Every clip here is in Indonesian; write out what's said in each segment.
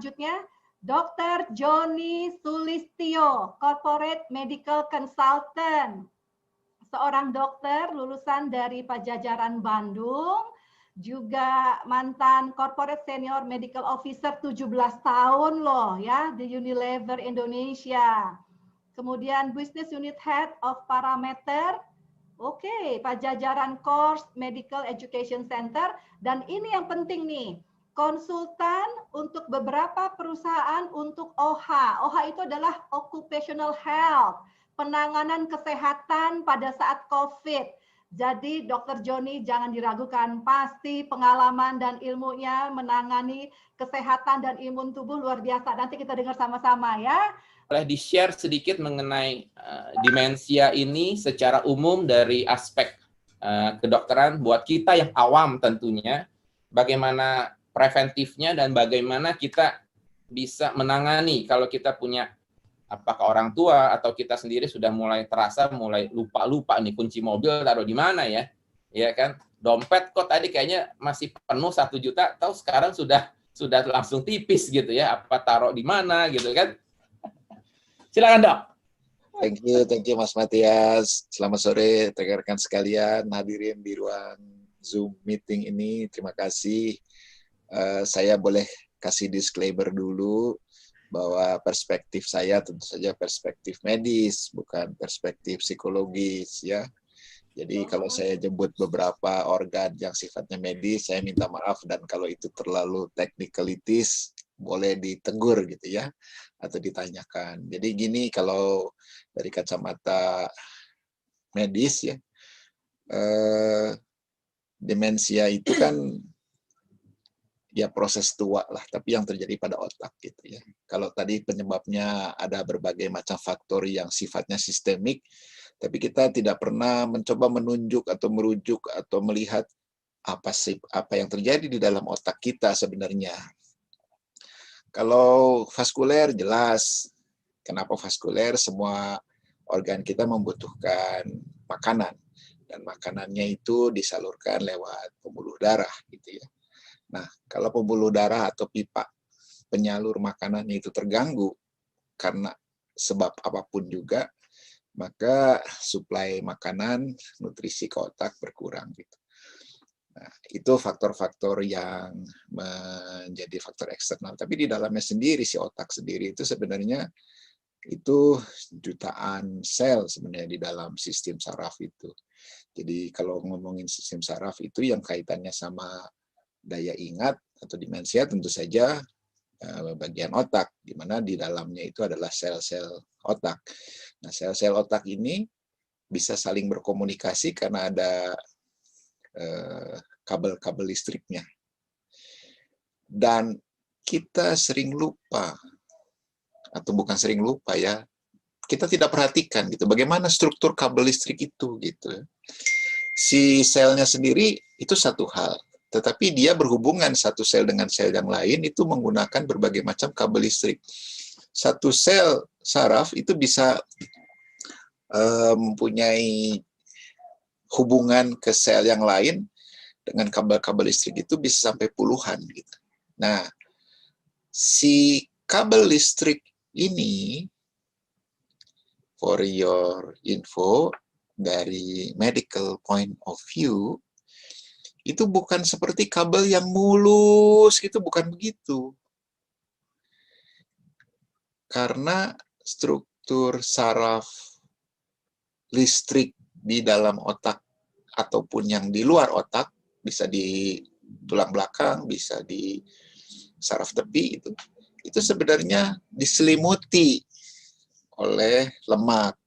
selanjutnya, Dr. Joni Sulistyo, Corporate Medical Consultant. Seorang dokter lulusan dari Pajajaran Bandung, juga mantan Corporate Senior Medical Officer 17 tahun loh ya di Unilever Indonesia. Kemudian Business Unit Head of Parameter, oke, Pajajaran Course Medical Education Center, dan ini yang penting nih, konsultan untuk beberapa perusahaan untuk OHA. OHA itu adalah Occupational Health, penanganan kesehatan pada saat COVID. Jadi Dr. Joni jangan diragukan, pasti pengalaman dan ilmunya menangani kesehatan dan imun tubuh luar biasa. Nanti kita dengar sama-sama ya. Boleh di-share sedikit mengenai demensia ini secara umum dari aspek kedokteran buat kita yang awam tentunya, bagaimana preventifnya dan bagaimana kita bisa menangani kalau kita punya, apakah orang tua atau kita sendiri sudah mulai terasa mulai lupa-lupa nih kunci mobil taruh di mana ya, ya kan, dompet kok tadi kayaknya masih penuh 1 juta, tahu sekarang sudah langsung tipis gitu ya, apa taruh di mana gitu kan. Silakan Dok. Thank you Mas Matias. Selamat sore rekan-rekan sekalian hadirin di ruang Zoom meeting ini. Terima kasih. Saya boleh kasih disclaimer dulu bahwa perspektif saya tentu saja perspektif medis, bukan perspektif psikologis ya. Jadi kalau saya jemput beberapa organ yang sifatnya medis, saya minta maaf, dan kalau itu terlalu technicalities boleh ditegur gitu ya, atau ditanyakan. Jadi gini, kalau dari kacamata medis ya, demensia itu kan ya proses tua lah, tapi yang terjadi pada otak gitu ya. Kalau tadi penyebabnya ada berbagai macam faktor yang sifatnya sistemik, tapi kita tidak pernah mencoba menunjuk atau merujuk atau melihat apa yang terjadi di dalam otak kita sebenarnya. Kalau vaskuler jelas, kenapa vaskuler? Semua organ kita membutuhkan makanan, dan makanannya itu disalurkan lewat pembuluh darah gitu ya. Nah, kalau pembuluh darah atau pipa penyalur makanannya itu terganggu karena sebab apapun juga, maka suplai makanan, nutrisi ke otak berkurang gitu. Nah, itu faktor-faktor yang menjadi faktor eksternal. Tapi di dalamnya sendiri, si otak sendiri itu sebenarnya itu jutaan sel sebenarnya di dalam sistem saraf itu. Jadi kalau ngomongin sistem saraf itu yang kaitannya sama daya ingat atau demensia tentu saja bagian otak, di mana di dalamnya itu adalah sel-sel otak. Nah, sel-sel otak ini bisa saling berkomunikasi karena ada kabel-kabel listriknya. Dan kita sering lupa, atau bukan sering lupa ya, kita tidak perhatikan gitu bagaimana struktur kabel listrik itu gitu. Si selnya sendiri itu satu hal, tetapi dia berhubungan satu sel dengan sel yang lain itu menggunakan berbagai macam kabel listrik. Satu sel saraf itu bisa mempunyai hubungan ke sel yang lain dengan kabel-kabel listrik itu bisa sampai puluhan gitu. Nah, si kabel listrik ini, for your info, dari medical point of view, itu bukan seperti kabel yang mulus gitu, bukan begitu. Karena struktur saraf listrik di dalam otak ataupun yang di luar otak, bisa di tulang belakang, bisa di saraf tepi, itu sebenarnya diselimuti oleh lemak.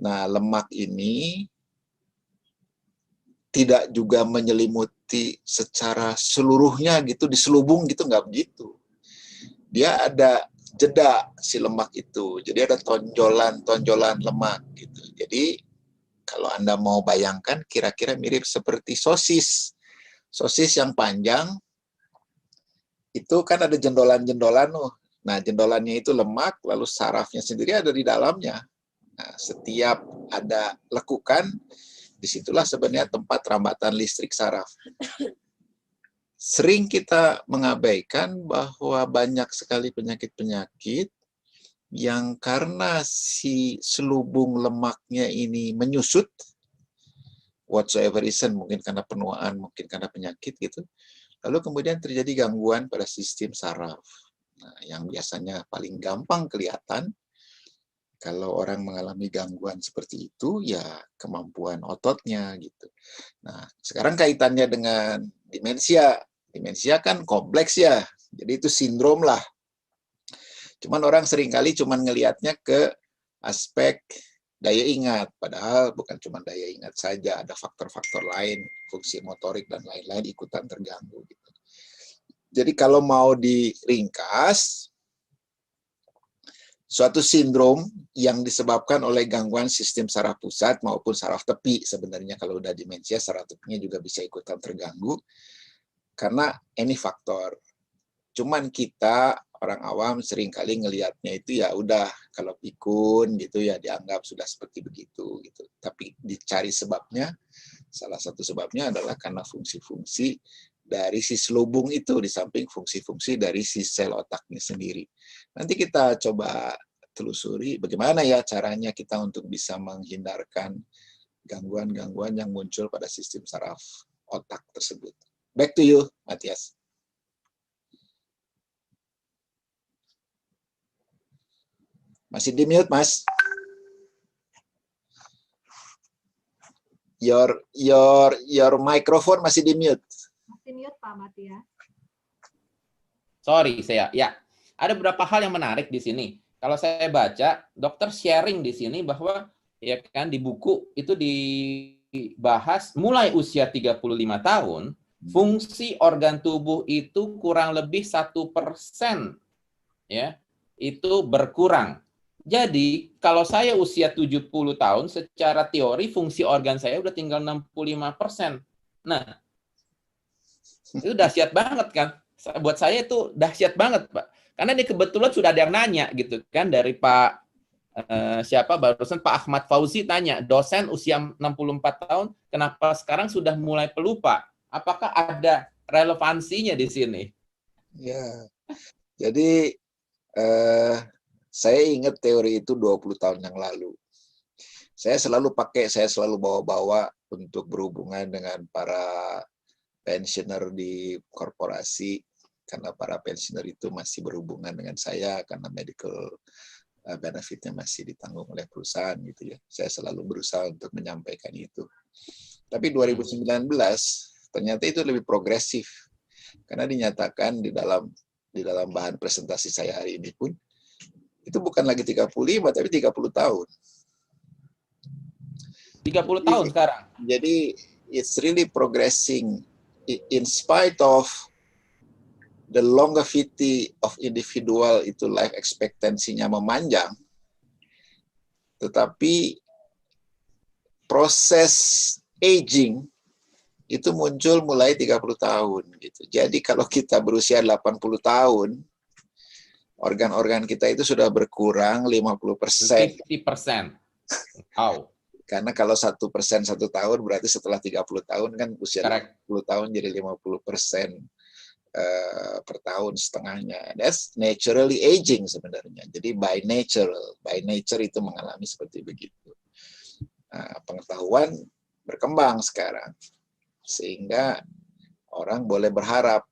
Nah, lemak ini tidak juga menyelimuti secara seluruhnya gitu, diselubung gitu, nggak begitu. Dia ada jeda si lemak itu, jadi ada tonjolan-tonjolan lemak gitu. Jadi kalau Anda mau bayangkan, kira-kira mirip seperti sosis. Sosis yang panjang, itu kan ada jendolan-jendolan. Nah, jendolannya itu lemak, lalu sarafnya sendiri ada di dalamnya. Nah, setiap ada lekukan, disitulah sebenarnya tempat rambatan listrik saraf. sering kita mengabaikan bahwa banyak sekali penyakit-penyakit yang karena si selubung lemaknya ini menyusut, whatsoever reason, mungkin karena penuaan, mungkin karena penyakit gitu, lalu kemudian terjadi gangguan pada sistem saraf. Nah, yang biasanya paling gampang kelihatan kalau orang mengalami gangguan seperti itu, ya kemampuan ototnya gitu. Nah, sekarang kaitannya dengan demensia. Demensia kan kompleks ya, jadi itu sindrom lah. Cuman orang seringkali cuman ngelihatnya ke aspek daya ingat, padahal bukan cuma daya ingat saja, ada faktor-faktor lain, fungsi motorik dan lain-lain ikutan terganggu gitu. Jadi kalau mau diringkas, suatu sindrom yang disebabkan oleh gangguan sistem saraf pusat maupun saraf tepi. Sebenarnya kalau udah demensia, saraf tepinya juga bisa ikutan terganggu karena ini faktor. Cuman kita orang awam seringkali ngelihatnya itu ya udah kalau pikun gitu ya dianggap sudah seperti begitu gitu. Tapi dicari sebabnya, salah satu sebabnya adalah karena fungsi-fungsi dari si selubung itu di samping fungsi-fungsi dari si sel otaknya sendiri. Nanti kita coba telusuri bagaimana ya caranya kita untuk bisa menghindarkan gangguan-gangguan yang muncul pada sistem saraf otak tersebut. Back to you, Matias. Masih di mute, Mas. Your microphone masih di mute. Masih mute Pak Matias. Sorry, ya. Ada beberapa hal yang menarik di sini. Kalau saya baca, dokter sharing di sini bahwa ya kan di buku itu dibahas mulai usia 35 tahun, fungsi organ tubuh itu kurang lebih 1% ya, itu berkurang. Jadi, kalau saya usia 70 tahun, secara teori fungsi organ saya udah tinggal 65%. Nah, itu dahsyat banget kan? Buat saya itu dahsyat banget, Pak. Karena ini kebetulan sudah ada yang nanya gitu kan dari Pak siapa barusan Pak Ahmad Fauzi tanya, dosen usia 64 tahun, kenapa sekarang sudah mulai pelupa? Apakah ada relevansinya di sini? Ya. Jadi saya ingat teori itu 20 tahun yang lalu. Saya selalu bawa-bawa untuk berhubungan dengan para pensiuner di korporasi, karena para pensiuner itu masih berhubungan dengan saya karena medical benefitnya masih ditanggung oleh perusahaan gitu ya. Saya selalu berusaha untuk menyampaikan itu. Tapi 2019 ternyata itu lebih progresif karena dinyatakan di dalam bahan presentasi saya hari ini pun itu bukan lagi 35 tapi 30 tahun. 30 tahun sekarang. Jadi it's really progressing in spite of the longevity of individual, itu life expectancy-nya memanjang, tetapi proses aging itu muncul mulai 30 tahun gitu. Jadi kalau kita berusia 80 tahun, organ-organ kita itu sudah berkurang 50%. 50%. Wow. Karena kalau 1% 1 tahun berarti setelah 30 tahun kan usia 10 tahun jadi 50% per tahun setengahnya. That's naturally aging sebenarnya. Jadi by nature itu mengalami seperti begitu. Nah, pengetahuan berkembang sekarang sehingga orang boleh berharap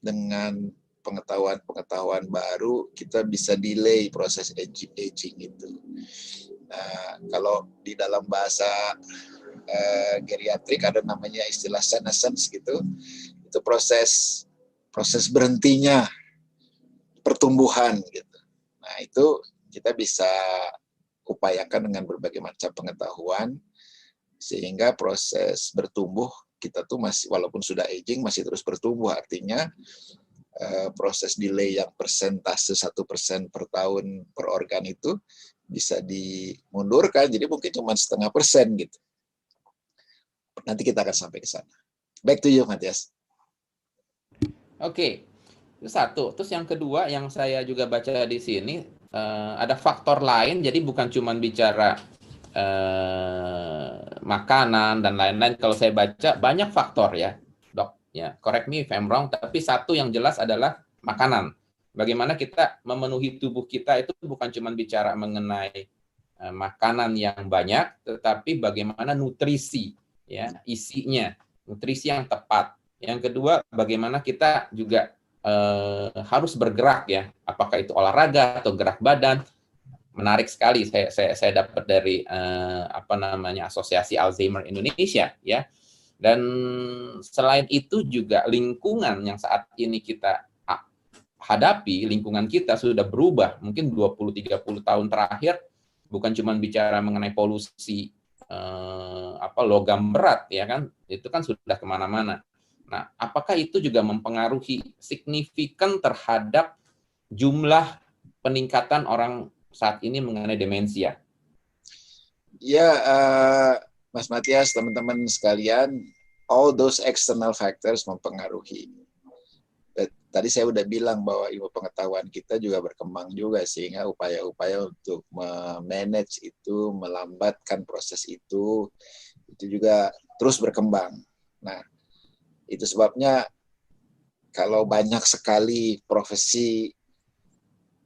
dengan pengetahuan baru kita bisa delay proses aging itu. Nah, kalau di dalam bahasa geriatrik ada namanya istilah senescence gitu, itu proses berhentinya pertumbuhan gitu. Nah, itu kita bisa upayakan dengan berbagai macam pengetahuan sehingga proses bertumbuh kita tuh masih, walaupun sudah aging, masih terus bertumbuh. Artinya proses delay yang persentase 1% per tahun per organ itu bisa dimundurkan, jadi mungkin cuma 0,5% gitu. Nanti kita akan sampai ke sana. Back to you, Matias. Oke, itu satu. Terus yang kedua yang saya juga baca di sini, ada faktor lain, jadi bukan cuma bicara makanan dan lain-lain. Kalau saya baca, banyak faktor ya, Dok. Ya, correct me if I'm wrong, tapi satu yang jelas adalah makanan. Bagaimana kita memenuhi tubuh kita itu bukan cuma bicara mengenai makanan yang banyak, tetapi bagaimana nutrisi, ya, isinya, nutrisi yang tepat. Yang kedua, bagaimana kita juga harus bergerak, ya, apakah itu olahraga atau gerak badan. Menarik sekali, saya dapat dari Asosiasi Alzheimer Indonesia, ya. Dan selain itu juga lingkungan yang saat ini kita hadapi, lingkungan kita sudah berubah. Mungkin 20-30 tahun terakhir, bukan cuma bicara mengenai polusi logam berat, ya kan? Itu kan sudah kemana-mana. Nah, apakah itu juga mempengaruhi signifikan terhadap jumlah peningkatan orang saat ini mengenai demensia? Ya, Mas Matias, teman-teman sekalian, all those external factors mempengaruhi. Tadi saya udah bilang bahwa ilmu pengetahuan kita juga berkembang juga, sehingga upaya-upaya untuk memanage itu, melambatkan proses itu juga terus berkembang. Nah, itu sebabnya kalau banyak sekali profesi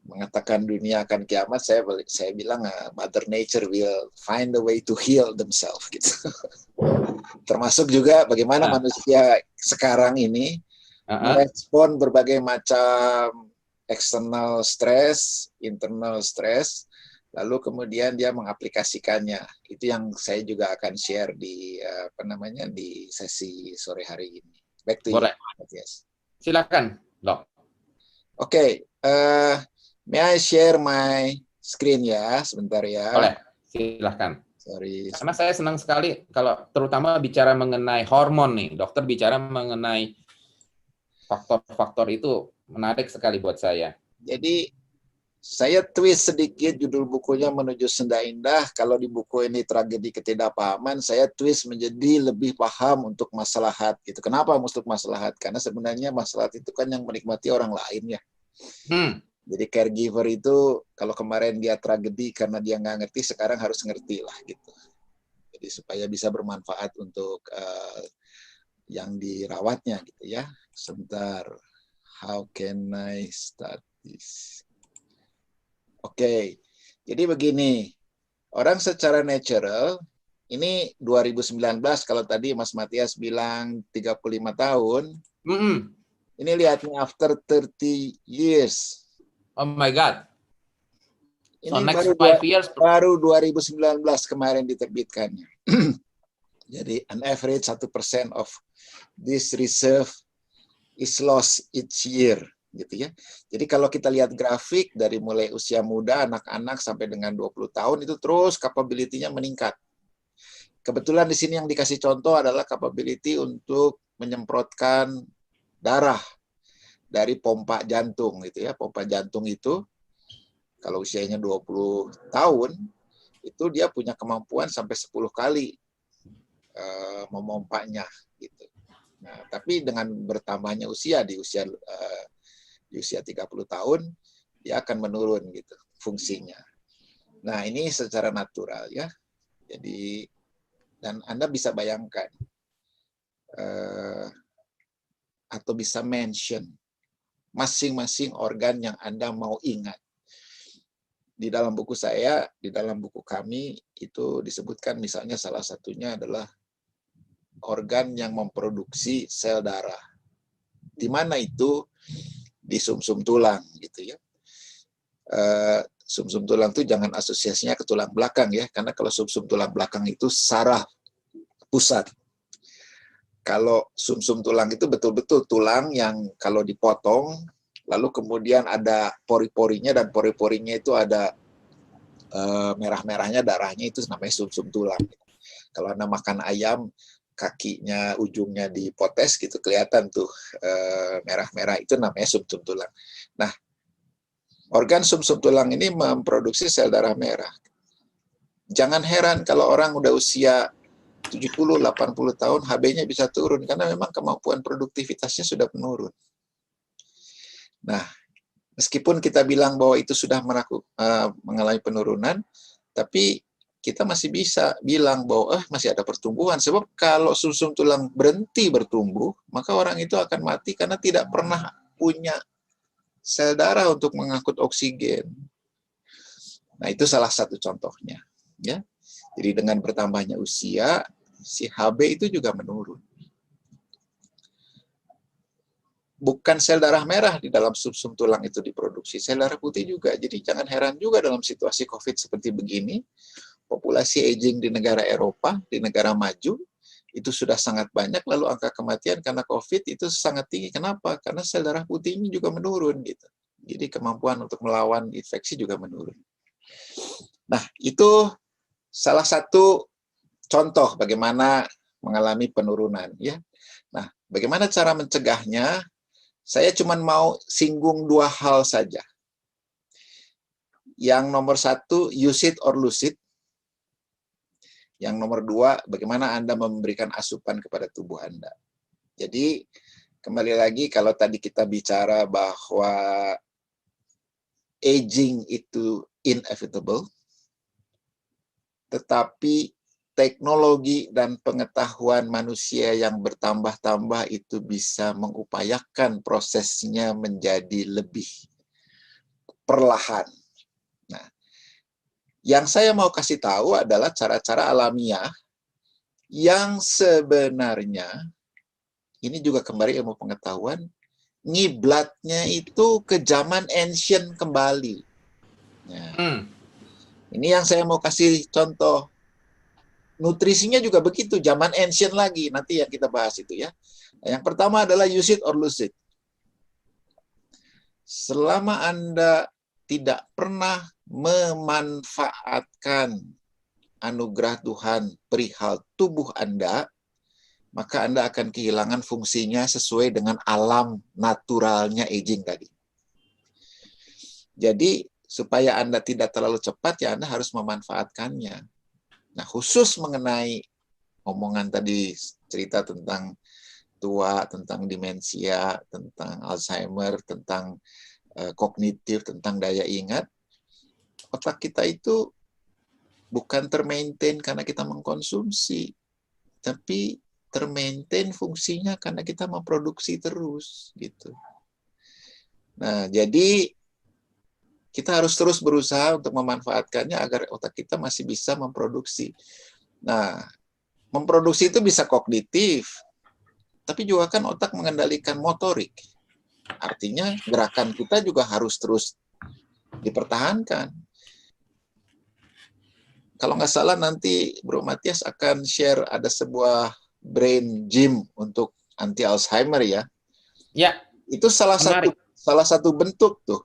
mengatakan dunia akan kiamat, saya bilang Mother Nature will find a way to heal themselves gitu. Termasuk juga bagaimana manusia sekarang ini merespon berbagai macam external stress, internal stress, lalu kemudian dia mengaplikasikannya. Itu yang saya juga akan share di di sesi sore hari ini. Back to Boleh. you. Yes. Silakan, Dok. Oke, may I share my screen ya, sebentar ya. Boleh, silahkan. Sorry. Karena saya senang sekali kalau terutama bicara mengenai hormon nih, dokter bicara mengenai faktor-faktor itu menarik sekali buat saya. Jadi saya twist sedikit judul bukunya Menuju Senda Indah. Kalau di buku ini Tragedi Ketidakpahaman, saya twist menjadi lebih paham untuk maslahat gitu. Kenapa untuk maslahat? Karena sebenarnya maslahat itu kan yang menikmati orang lain ya. Jadi caregiver itu kalau kemarin dia tragedi karena dia nggak ngerti, sekarang harus ngerti lah gitu. Jadi supaya bisa bermanfaat untuk yang dirawatnya gitu ya. Sebentar, how can I start this? Oke, jadi begini, orang secara natural, ini 2019 kalau tadi Mas Matias bilang 35 tahun, ini lihatnya after 30 years. Oh my God. Ini so next 5 years baru 2019 kemarin diterbitkannya. Jadi an average 1% of this reserve is lost each year. Gitu ya. Jadi kalau kita lihat grafik dari mulai usia muda, anak-anak sampai dengan 20 tahun itu terus capability-nya meningkat. Kebetulan di sini yang dikasih contoh adalah capability untuk menyemprotkan darah dari pompa jantung gitu ya. Pompa jantung itu kalau usianya 20 tahun itu dia punya kemampuan sampai 10 kali memompanya gitu. Nah, tapi dengan bertambahnya usia di usia 30 tahun dia akan menurun gitu fungsinya. Nah, ini secara natural ya. Jadi dan Anda bisa bayangkan atau bisa mention masing-masing organ yang Anda mau ingat. Di dalam buku saya, di dalam buku kami itu disebutkan misalnya salah satunya adalah organ yang memproduksi sel darah. Di mana itu? Di sumsum tulang gitu ya. Sumsum tulang itu jangan asosiasinya ke tulang belakang ya, karena kalau sumsum tulang belakang itu saraf pusat. Kalau sumsum tulang itu betul-betul tulang yang kalau dipotong, lalu kemudian ada pori-porinya dan pori-porinya itu ada merah-merahnya, darahnya, itu namanya sumsum tulang. Kalau Anda makan ayam, kakinya ujungnya dipotes gitu kelihatan tuh merah-merah, itu namanya sumsum tulang. Nah, organ sumsum tulang ini memproduksi sel darah merah. Jangan heran kalau orang udah usia 70-80 tahun HB-nya bisa turun karena memang kemampuan produktivitasnya sudah menurun. Nah, meskipun kita bilang bahwa itu sudah mengalami penurunan, tapi kita masih bisa bilang bahwa masih ada pertumbuhan. Sebab kalau sumsum tulang berhenti bertumbuh, maka orang itu akan mati karena tidak pernah punya sel darah untuk mengangkut oksigen. Nah, itu salah satu contohnya. Ya. Jadi dengan bertambahnya usia, si Hb itu juga menurun. Bukan sel darah merah di dalam sumsum tulang itu diproduksi, sel darah putih juga. Jadi jangan heran juga dalam situasi COVID seperti begini, populasi aging di negara Eropa, di negara maju, itu sudah sangat banyak, lalu angka kematian karena COVID itu sangat tinggi. Kenapa? Karena sel darah putih ini juga menurun. Gitu. Jadi kemampuan untuk melawan infeksi juga menurun. Nah, itu salah satu contoh bagaimana mengalami penurunan. Ya. Nah, bagaimana cara mencegahnya? Saya cuma mau singgung 2 hal saja. Yang nomor 1, use it or lose it. Yang nomor 2, bagaimana Anda memberikan asupan kepada tubuh Anda. Jadi, kembali lagi kalau tadi kita bicara bahwa aging itu inevitable, tetapi teknologi dan pengetahuan manusia yang bertambah-tambah itu bisa mengupayakan prosesnya menjadi lebih perlahan. Nah, yang saya mau kasih tahu adalah cara-cara alamiah yang sebenarnya, ini juga kembali ilmu pengetahuan, ngiblatnya itu ke zaman ancient kembali. Nah, ini yang saya mau kasih contoh. Nutrisinya juga begitu, zaman ancient lagi, nanti yang kita bahas itu ya. Yang pertama adalah use it or lose it. Selama Anda tidak pernah memanfaatkan anugerah Tuhan perihal tubuh Anda, maka Anda akan kehilangan fungsinya sesuai dengan alam naturalnya aging tadi. Jadi, supaya Anda tidak terlalu cepat, ya Anda harus memanfaatkannya. Nah, khusus mengenai omongan tadi, cerita tentang tua, tentang demensia, tentang Alzheimer, tentang kognitif, tentang daya ingat, otak kita itu bukan termaintain karena kita mengkonsumsi, tapi termaintain fungsinya karena kita memproduksi terus, gitu. Nah, jadi kita harus terus berusaha untuk memanfaatkannya agar otak kita masih bisa memproduksi. Nah, memproduksi itu bisa kognitif, tapi juga kan otak mengendalikan motorik. Artinya gerakan kita juga harus terus dipertahankan. Kalau nggak salah nanti Bro Matias akan share ada sebuah brain gym untuk anti Alzheimer ya. Ya. Itu salah satu bentuk tuh.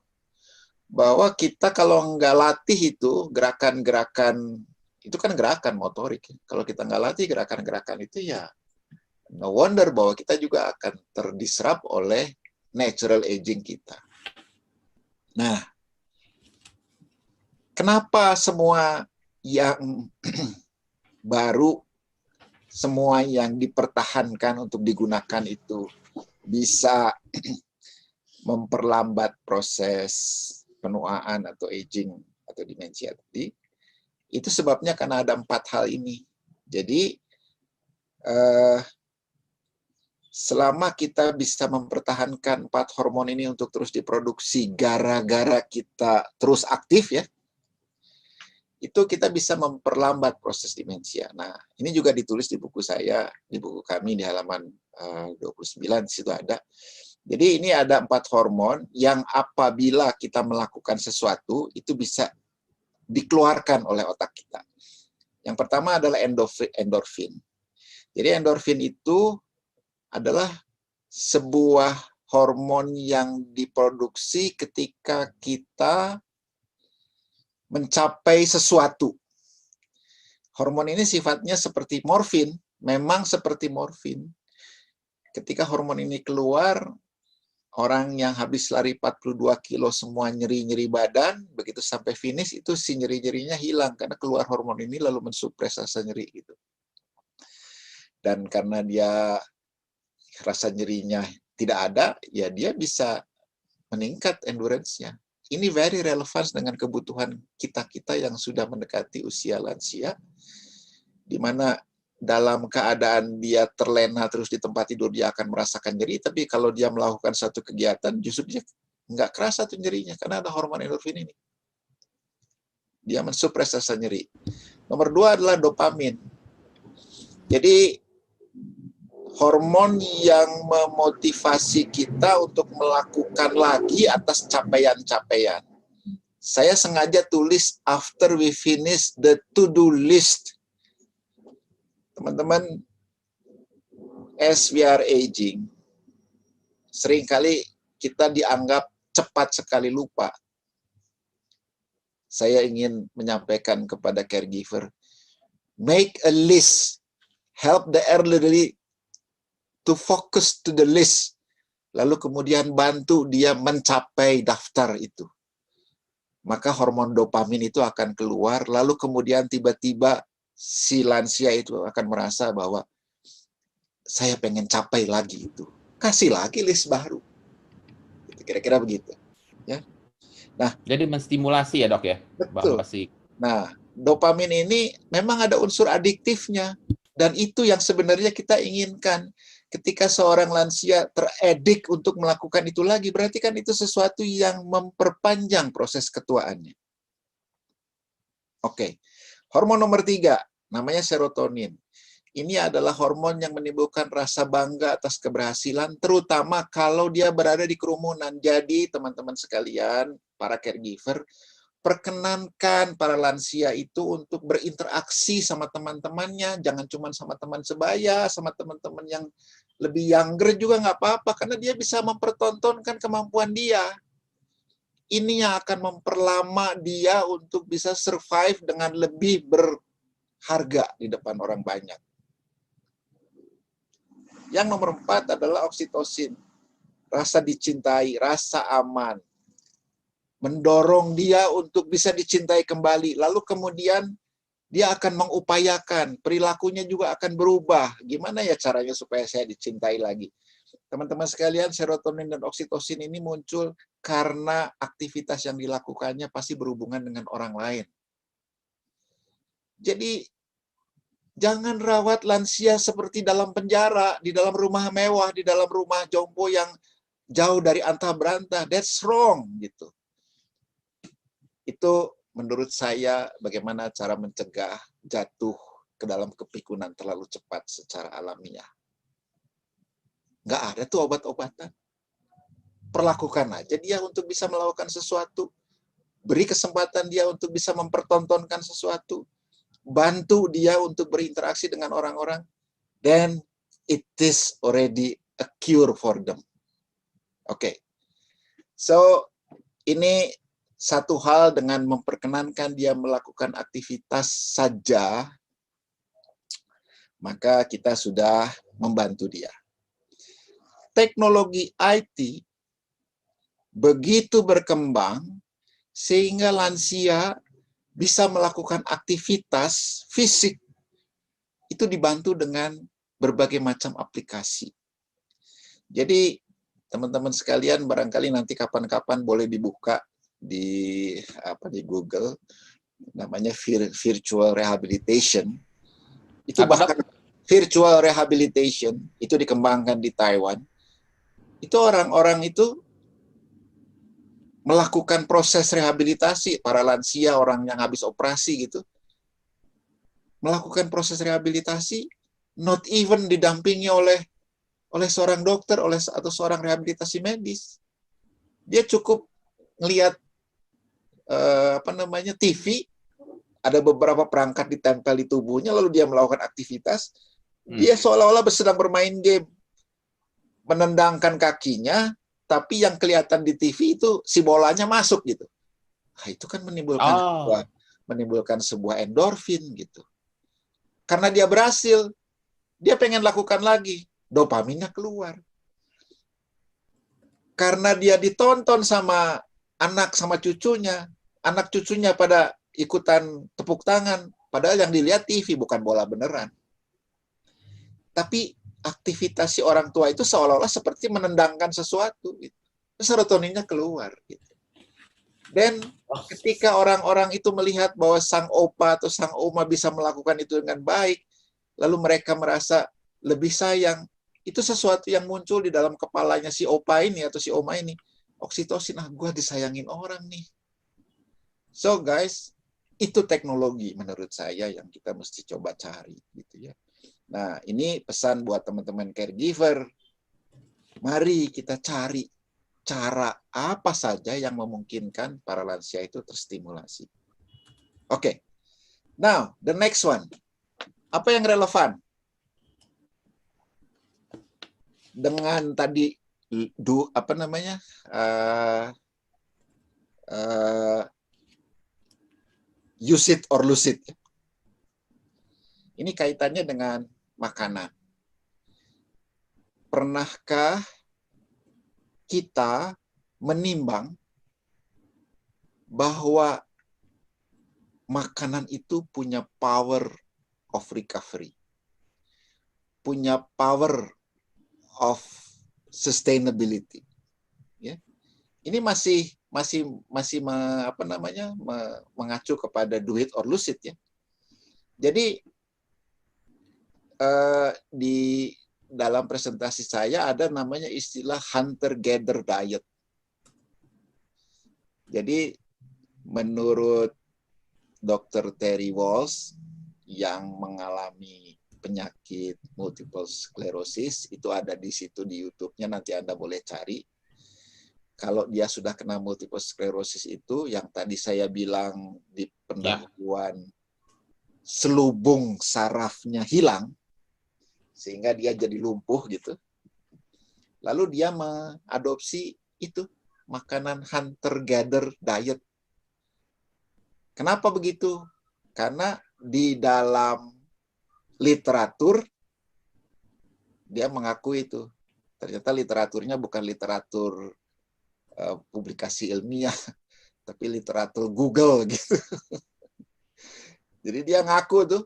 Bahwa kita kalau nggak latih itu gerakan-gerakan, itu kan gerakan motorik. Kalau kita nggak latih gerakan-gerakan itu ya no wonder bahwa kita juga akan terdisrupt oleh natural aging kita. Nah, kenapa semua yang baru, semua yang dipertahankan untuk digunakan itu bisa memperlambat proses penuaan atau aging atau demensia tadi, itu sebabnya karena ada 4 hal ini. Jadi, selama kita bisa mempertahankan 4 hormon ini untuk terus diproduksi gara-gara kita terus aktif ya, itu kita bisa memperlambat proses demensia. Nah, ini juga ditulis di buku saya, di buku kami di halaman 29, di situ ada. Jadi ini ada 4 hormon yang apabila kita melakukan sesuatu, itu bisa dikeluarkan oleh otak kita. Yang pertama adalah endorfin. Jadi endorfin itu adalah sebuah hormon yang diproduksi ketika kita mencapai sesuatu. Hormon ini sifatnya seperti morfin, memang seperti morfin. Ketika hormon ini keluar, orang yang habis lari 42 kilo semua nyeri-nyeri badan, begitu sampai finish itu si nyeri-nyerinya hilang karena keluar hormon ini lalu mensupres rasa nyeri gitu. Dan karena dia rasa nyerinya tidak ada, ya dia bisa meningkat endurance-nya. ini very relevant dengan kebutuhan kita-kita yang sudah mendekati usia lansia, di mana dalam keadaan dia terlena terus di tempat tidur dia akan merasakan nyeri, tapi kalau dia melakukan satu kegiatan justru dia nggak kerasa tuh nyerinya karena ada hormon endorfin ini. Dia mensupres rasa nyeri. Nomor 2 adalah dopamin. Jadi hormon yang memotivasi kita untuk melakukan lagi atas capaian-capaian. Saya sengaja tulis after we finish the to-do list. Teman-teman, as we are aging, seringkali kita dianggap cepat sekali lupa. Saya ingin menyampaikan kepada caregiver, make a list, help the elderly to focus to the list, lalu kemudian bantu dia mencapai daftar itu. Maka hormon dopamin itu akan keluar, lalu kemudian tiba-tiba si lansia itu akan merasa bahwa saya pengen capai lagi itu. Kasih lagi list baru. Kira-kira begitu. Ya. Nah, jadi menstimulasi ya dok ya? betul. Bahwa si... Nah, dopamin ini memang ada unsur adiktifnya. Dan itu yang sebenarnya kita inginkan. Ketika seorang lansia teredik untuk melakukan itu lagi, berarti kan itu sesuatu yang memperpanjang proses ketuaannya. Oke. Hormon nomor 3, namanya serotonin. Ini adalah hormon yang menimbulkan rasa bangga atas keberhasilan, terutama kalau dia berada di kerumunan. Jadi, teman-teman sekalian, para caregiver, perkenankan para lansia itu untuk berinteraksi sama teman-temannya, jangan cuma sama teman sebaya, sama teman-teman yang lebih younger juga nggak apa-apa, karena dia bisa mempertontonkan kemampuan dia. Ini yang akan memperlama dia untuk bisa survive dengan lebih berharga di depan orang banyak. Yang nomor 4 adalah oksitosin. Rasa dicintai, rasa aman. Mendorong dia untuk bisa dicintai kembali. Lalu kemudian dia akan mengupayakan, perilakunya juga akan berubah. Gimana ya caranya supaya saya dicintai lagi? Teman-teman sekalian, serotonin dan oksitosin ini muncul karena aktivitas yang dilakukannya pasti berhubungan dengan orang lain. Jadi, jangan rawat lansia seperti dalam penjara, di dalam rumah mewah, di dalam rumah jompo yang jauh dari antah berantah. That's wrong, gitu. Itu menurut saya bagaimana cara mencegah jatuh ke dalam kepikunan terlalu cepat secara alamiah. Nggak ada tuh obat-obatan. Perlakukan aja dia untuk bisa melakukan sesuatu. Beri kesempatan dia untuk bisa mempertontonkan sesuatu. Bantu dia untuk berinteraksi dengan orang-orang. Then it is already a cure for them. Oke. So, ini satu hal dengan memperkenankan dia melakukan aktivitas saja, maka kita sudah membantu dia. Teknologi IT begitu berkembang sehingga lansia bisa melakukan aktivitas fisik itu dibantu dengan berbagai macam aplikasi. Jadi teman-teman sekalian barangkali nanti kapan-kapan boleh dibuka di Google, namanya virtual rehabilitation. Itu bahkan virtual rehabilitation itu dikembangkan di Taiwan. Itu orang-orang itu melakukan proses rehabilitasi, para lansia, orang yang habis operasi gitu, melakukan proses rehabilitasi, not even didampingi oleh seorang dokter, atau seorang rehabilitasi medis. Dia cukup ngelihat TV, ada beberapa perangkat ditempel di tubuhnya, lalu dia melakukan aktivitas, dia seolah-olah sedang bermain game, menendangkan kakinya, tapi yang kelihatan di TV itu si bolanya masuk gitu. Nah, itu kan menimbulkan sebuah endorfin gitu. Karena dia berhasil, dia pengen lakukan lagi, dopaminnya keluar. Karena dia ditonton sama anak sama cucunya, anak cucunya pada ikutan tepuk tangan, padahal yang dilihat TV bukan bola beneran. Tapi aktivitas si orang tua itu seolah-olah seperti menendangkan sesuatu. Gitu. Serotoninnya keluar. Gitu. Dan ketika orang-orang itu melihat bahwa sang opa atau sang oma bisa melakukan itu dengan baik, lalu mereka merasa lebih sayang, itu sesuatu yang muncul di dalam kepalanya si opa ini atau si oma ini. Oksitosin, gue disayangin orang nih. So guys, itu teknologi menurut saya yang kita mesti coba cari gitu ya. Nah, ini pesan buat teman-teman caregiver. Mari kita cari cara apa saja yang memungkinkan para lansia itu terstimulasi. Oke. Now, the next one. Apa yang relevan dengan tadi use it or lose it. Ini kaitannya dengan makanan. Pernahkah kita menimbang bahwa makanan itu punya power of recovery, punya power of sustainability? Ya. Ini masih mengacu kepada do it or lose it ya. Jadi di dalam presentasi saya ada namanya istilah hunter-gatherer diet. Jadi menurut Dr. Terry Wahls yang mengalami penyakit multiple sclerosis, itu ada di situ di YouTube-nya, nanti Anda boleh cari. Kalau dia sudah kena multiple sclerosis itu, yang tadi saya bilang di pendahuluan, selubung sarafnya hilang, sehingga dia jadi lumpuh gitu. Lalu dia mengadopsi itu, makanan hunter-gatherer diet. Kenapa begitu? Karena di dalam literatur, dia mengaku itu. Ternyata literaturnya bukan literatur publikasi ilmiah, tapi literatur Google gitu. Jadi dia ngaku tuh,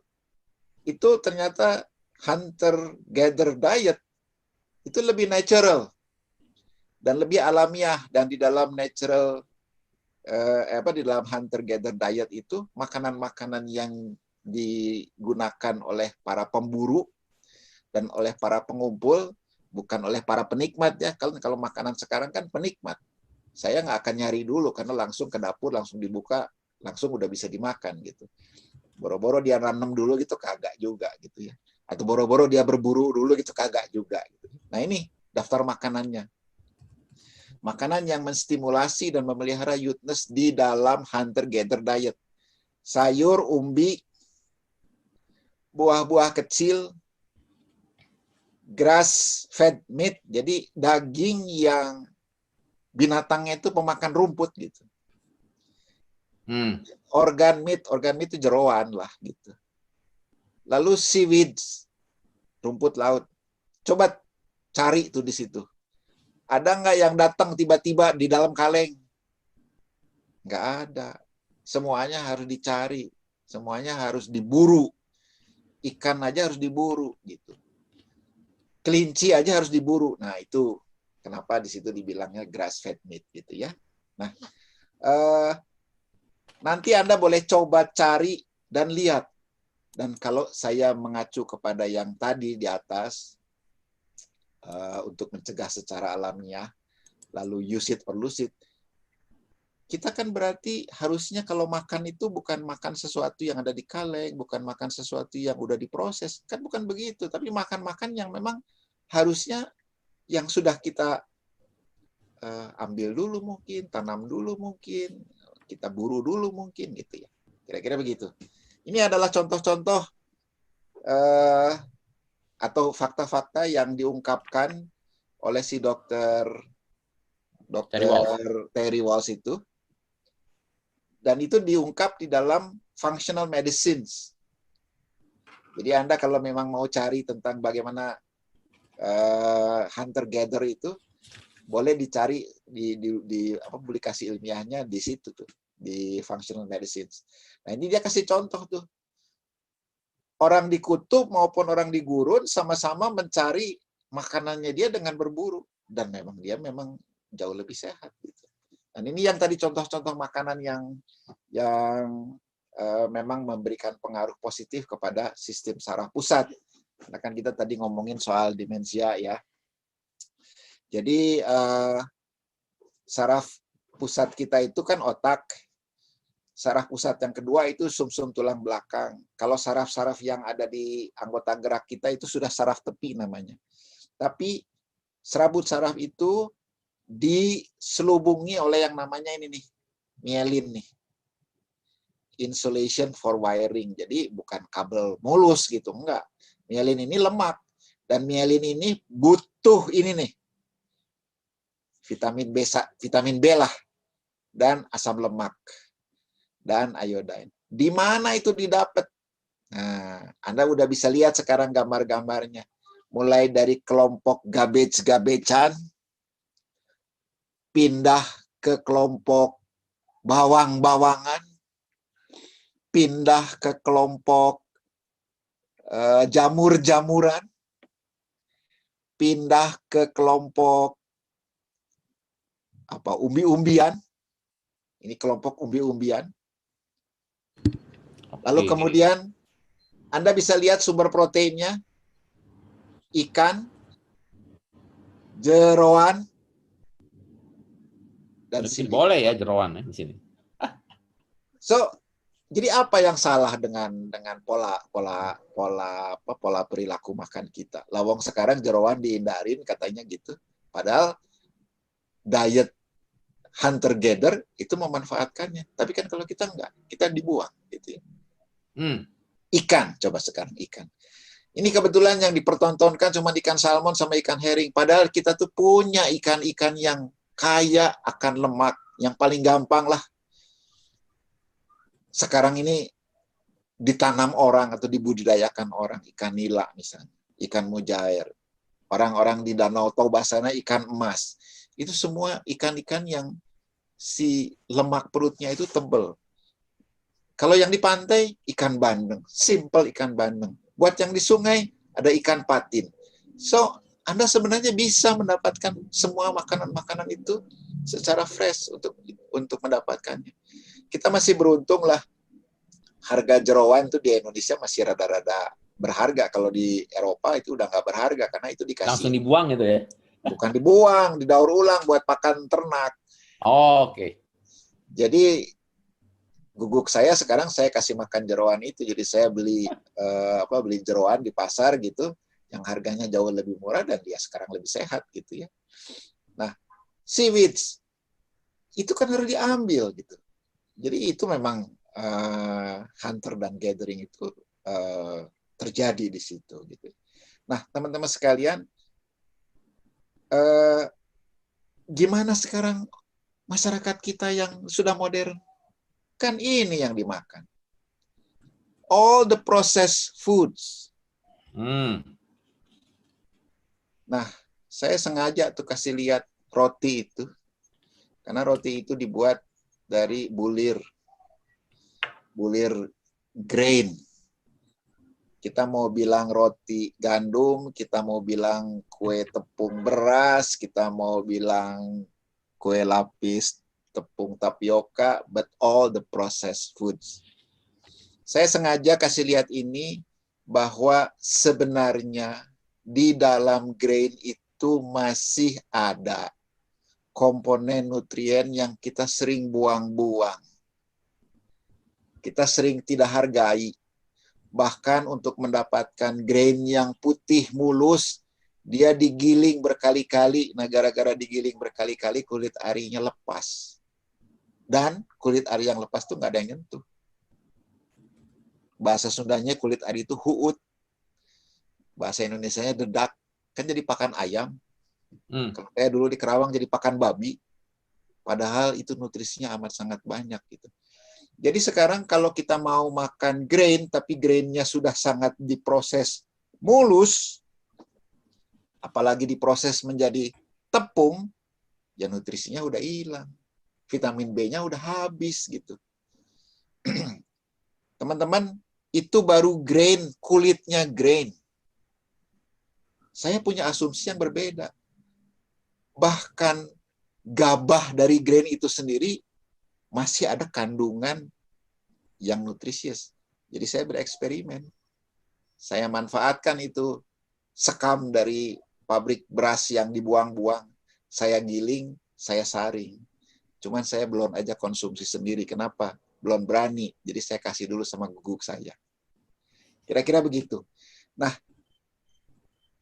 itu ternyata hunter-gatherer diet itu lebih natural dan lebih alamiah. Dan di dalam natural di dalam hunter-gatherer diet itu makanan-makanan yang digunakan oleh para pemburu dan oleh para pengumpul, bukan oleh para penikmat ya. Kalau makanan sekarang kan penikmat. Saya nggak akan nyari dulu karena langsung ke dapur, langsung dibuka, langsung udah bisa dimakan gitu. Boro-boro dia nanam dulu gitu kagak juga gitu ya. Atau boro-boro dia berburu dulu gitu kagak juga gitu. Nah, ini daftar makanannya. Makanan yang menstimulasi dan memelihara youthfulness di dalam hunter-gatherer diet. Sayur, umbi, buah-buah kecil, grass-fed meat, jadi daging yang binatangnya itu pemakan rumput gitu. Organ meat itu jeroan lah gitu. Lalu seaweeds, rumput laut. Coba cari tuh di situ. Ada nggak yang datang tiba-tiba di dalam kaleng? Nggak ada. Semuanya harus dicari. Semuanya harus diburu. Ikan aja harus diburu gitu. Kelinci aja harus diburu. Nah, itu kenapa di situ dibilangnya grass-fed meat gitu ya. Nah, nanti Anda boleh coba cari dan lihat. Dan kalau saya mengacu kepada yang tadi di atas, untuk mencegah secara alamiah, lalu use it or lose it, kita kan berarti harusnya kalau makan itu bukan makan sesuatu yang ada di kaleng, bukan makan sesuatu yang udah diproses. Kan bukan begitu, tapi makan-makan yang memang harusnya yang sudah kita ambil dulu mungkin, tanam dulu mungkin, kita buru dulu mungkin gitu ya. Kira-kira begitu. Ini adalah contoh-contoh atau fakta-fakta yang diungkapkan oleh si Dr. Terry Wahls itu. Dan itu diungkap di dalam Functional Medicines. Jadi Anda kalau memang mau cari tentang bagaimana hunter-gatherer itu, boleh dicari di publikasi ilmiahnya di situ tuh, di Functional Medicines. Nah, ini dia kasih contoh tuh. Orang di kutub maupun orang di gurun sama-sama mencari makanannya dia dengan berburu, dan memang dia jauh lebih sehat gitu. Dan ini yang tadi contoh-contoh makanan yang memang memberikan pengaruh positif kepada sistem saraf pusat. Karena kan kita tadi ngomongin soal demensia ya. Jadi saraf pusat kita itu kan otak. Saraf pusat yang kedua itu sumsum tulang belakang. Kalau saraf-saraf yang ada di anggota gerak kita itu sudah saraf tepi namanya. Tapi serabut saraf itu diselubungi oleh yang namanya ini nih, mielin nih. Insulation for wiring. Jadi bukan kabel mulus gitu, enggak. Mielin ini lemak. Dan mielin ini butuh ini nih. Vitamin B lah. Dan asam lemak. Dan iodine. Di mana itu didapat? Nah, Anda udah bisa lihat sekarang gambar-gambarnya. Mulai dari kelompok garbage-garbagean, pindah ke kelompok bawang-bawangan, pindah ke kelompok jamur-jamuran, pindah ke kelompok umbi-umbian. Ini kelompok umbi-umbian. Lalu kemudian Anda bisa lihat sumber proteinnya, ikan, jeroan, dan sini. Boleh ya jeroan ya di sini. So, jadi apa yang salah dengan pola perilaku makan kita? Lawang sekarang jeroan dihindarin katanya gitu. Padahal diet hunter gatherer itu memanfaatkannya. Tapi kan kalau kita enggak, kita dibuang gitu ya. Ikan, coba sekarang ikan. Ini kebetulan yang dipertontonkan cuma ikan salmon sama ikan herring. Padahal kita tuh punya ikan-ikan yang kaya akan lemak. Yang paling gampang lah. Sekarang ini ditanam orang atau dibudidayakan orang. Ikan nila misalnya. Ikan mujair. Orang-orang di Danau Toba sana ikan emas. Itu semua ikan-ikan yang si lemak perutnya itu tebal. Kalau yang di pantai, ikan bandeng. Simple ikan bandeng. Buat yang di sungai, ada ikan patin. So, Anda sebenarnya bisa mendapatkan semua makanan-makanan itu secara fresh untuk mendapatkannya. Kita masih beruntung lah. Harga jeroan itu di Indonesia masih rada-rada berharga. Kalau di Eropa itu udah nggak berharga, karena itu dikasih. Langsung dibuang gitu ya? Bukan dibuang, didaur ulang buat pakan ternak. Oh, oke. Jadi, guguk saya sekarang saya kasih makan jeroan itu, jadi saya beli jeroan di pasar gitu yang harganya jauh lebih murah dan dia sekarang lebih sehat gitu ya. Nah, seaweeds itu kan harus diambil gitu. Jadi itu memang hunter dan gathering itu terjadi di situ gitu. Nah, teman-teman sekalian, gimana sekarang masyarakat kita yang sudah modern? Kan ini yang dimakan. All the processed foods. Nah, saya sengaja tuh kasih lihat roti itu. Karena roti itu dibuat dari bulir grain. Kita mau bilang roti gandum, kita mau bilang kue tepung beras, kita mau bilang kue lapis tepung tapioka, but all the processed foods. Saya sengaja kasih lihat ini bahwa sebenarnya di dalam grain itu masih ada komponen nutrien yang kita sering buang-buang. Kita sering tidak hargai. Bahkan untuk mendapatkan grain yang putih mulus, dia digiling berkali-kali. Nah, gara-gara digiling berkali-kali, kulit arinya lepas. Dan kulit ari yang lepas tuh nggak ada yang nyentuh. Bahasa Sundanya kulit ari itu huut. Bahasa Indonesianya dedak. Kan jadi pakan ayam. Kalau saya dulu di Kerawang jadi pakan babi. Padahal itu nutrisinya amat sangat banyak gitu. Jadi sekarang kalau kita mau makan grain, tapi grainnya sudah sangat diproses mulus, apalagi diproses menjadi tepung, ya nutrisinya udah hilang. Vitamin B-nya udah habis gitu. Teman-teman, itu baru grain, kulitnya grain. Saya punya asumsi yang berbeda. Bahkan gabah dari grain itu sendiri masih ada kandungan yang nutrisius. Jadi saya bereksperimen. Saya manfaatkan itu sekam dari pabrik beras yang dibuang-buang. Saya giling, saya saring. Cuman saya belum aja konsumsi sendiri. Kenapa? Belum berani. Jadi saya kasih dulu sama guguk saya. Kira-kira begitu. Nah,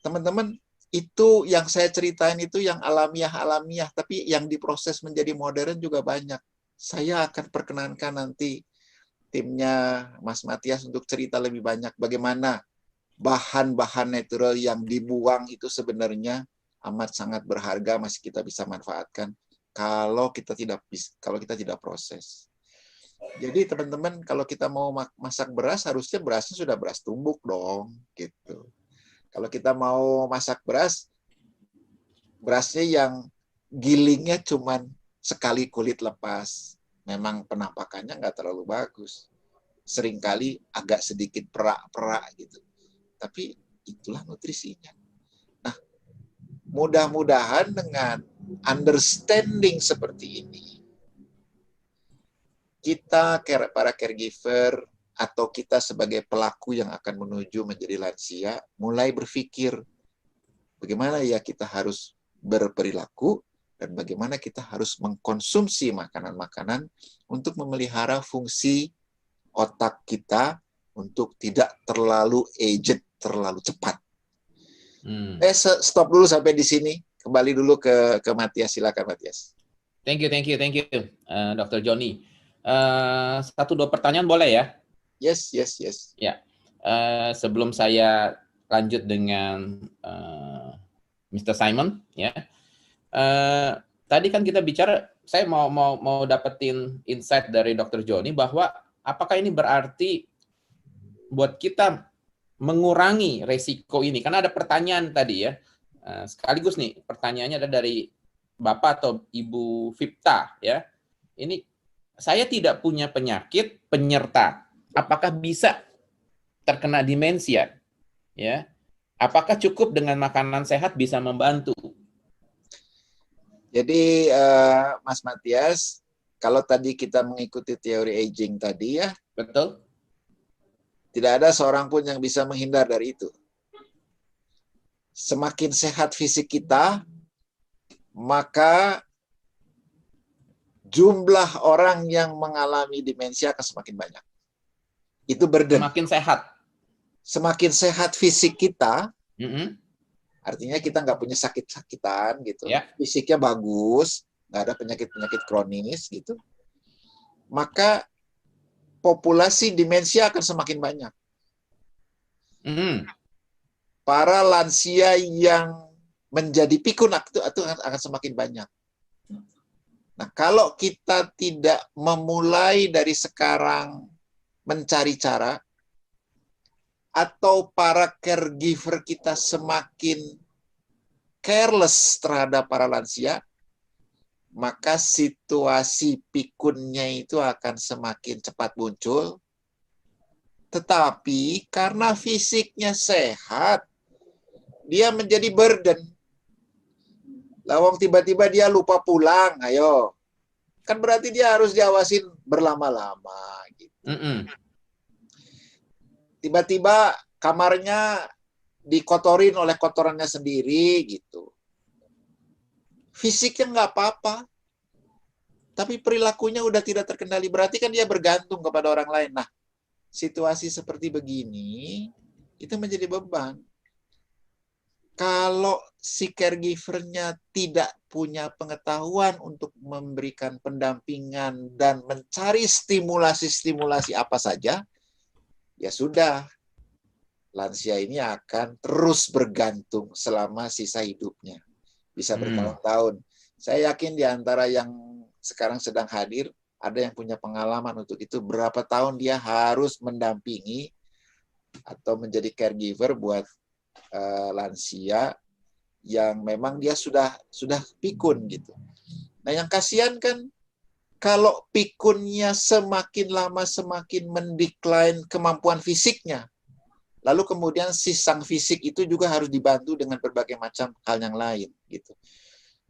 teman-teman, itu yang saya ceritain itu yang alamiah-alamiah. Tapi yang diproses menjadi modern juga banyak. Saya akan perkenankan nanti timnya Mas Matias untuk cerita lebih banyak bagaimana bahan-bahan natural yang dibuang itu sebenarnya amat sangat berharga, masih kita bisa manfaatkan kalau kita tidak proses. Jadi teman-teman, kalau kita mau masak beras, harusnya berasnya sudah beras tumbuk dong, gitu. Kalau kita mau masak beras, berasnya yang gilingnya cuman sekali kulit lepas. Memang penampakannya nggak terlalu bagus. Seringkali agak sedikit perak-perak gitu. Tapi itulah nutrisinya. Nah, mudah-mudahan dengan understanding seperti ini, kita para caregiver atau kita sebagai pelaku yang akan menuju menjadi lansia, mulai berpikir bagaimana ya kita harus berperilaku dan bagaimana kita harus mengkonsumsi makanan-makanan untuk memelihara fungsi otak kita untuk tidak terlalu aged, terlalu cepat. Stop dulu sampai di sini. Kembali dulu ke Matias. Silakan Matias. Thank you, Dr. Joni. 1-2 pertanyaan boleh ya? Yes. Ya. Sebelum saya lanjut dengan Mr. Simon, ya. Tadi kan kita bicara, saya mau dapetin insight dari Dr. Joni bahwa apakah ini berarti buat kita mengurangi resiko ini? Karena ada pertanyaan tadi ya. Sekaligus nih, pertanyaannya ada dari Bapak atau Ibu Vipta ya. Ini saya tidak punya penyakit penyerta. Apakah bisa terkena demensia? Ya. Apakah cukup dengan makanan sehat bisa membantu? Jadi Mas Matias, kalau tadi kita mengikuti teori aging tadi ya, betul. Tidak ada seorang pun yang bisa menghindar dari itu. Semakin sehat fisik kita, maka jumlah orang yang mengalami demensia akan semakin banyak. Itu burden. Semakin sehat. Semakin sehat fisik kita, artinya kita nggak punya sakit-sakitan gitu. Yeah. Fisiknya bagus, nggak ada penyakit-penyakit kronis gitu. Maka populasi demensia akan semakin banyak. Para lansia yang menjadi pikun itu akan semakin banyak. Nah, kalau kita tidak memulai dari sekarang mencari cara, atau para caregiver kita semakin careless terhadap para lansia, maka situasi pikunnya itu akan semakin cepat muncul. Tetapi karena fisiknya sehat, dia menjadi burden. Lawang tiba-tiba dia lupa pulang, ayo. Kan berarti dia harus diawasin berlama-lama. Gitu. Tiba-tiba kamarnya dikotorin oleh kotorannya sendiri, gitu. Fisiknya nggak apa-apa, tapi perilakunya udah tidak terkendali. Berarti kan dia bergantung kepada orang lain. Nah, situasi seperti begini, itu menjadi beban. Kalau si caregiver-nya tidak punya pengetahuan untuk memberikan pendampingan dan mencari stimulasi-stimulasi apa saja, ya sudah, lansia ini akan terus bergantung selama sisa hidupnya. Bisa bertahun-tahun. Saya yakin di antara yang sekarang sedang hadir, ada yang punya pengalaman untuk itu. Berapa tahun dia harus mendampingi atau menjadi caregiver buat lansia yang memang dia sudah pikun gitu. Nah, yang kasihan kan kalau pikunnya semakin lama semakin mendekline kemampuan fisiknya. Lalu kemudian si sang fisik itu juga harus dibantu dengan berbagai macam hal yang lain gitu.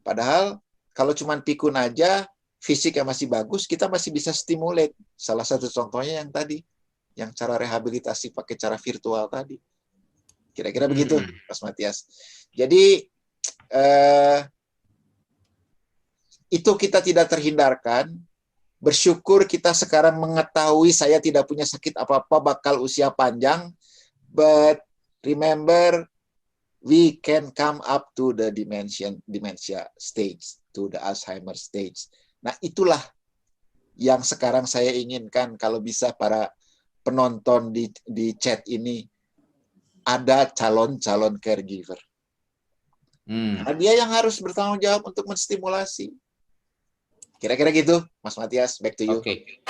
Padahal Kalau cuman pikun aja, fisik yang masih bagus, kita masih bisa stimulate. Salah satu contohnya yang tadi, yang cara rehabilitasi pakai cara virtual tadi. Kira-kira begitu, Mas Matias. Jadi, itu kita tidak terhindarkan. Bersyukur kita sekarang mengetahui saya tidak punya sakit apa-apa, bakal usia panjang. But remember, we can come up to the dementia stage, to the Alzheimer stage. Nah, itulah yang sekarang saya inginkan kalau bisa para penonton di chat ini ada calon-calon caregiver. Karena dia yang harus bertanggung jawab untuk menstimulasi. Kira-kira gitu, Mas Matias, back to you. Oke.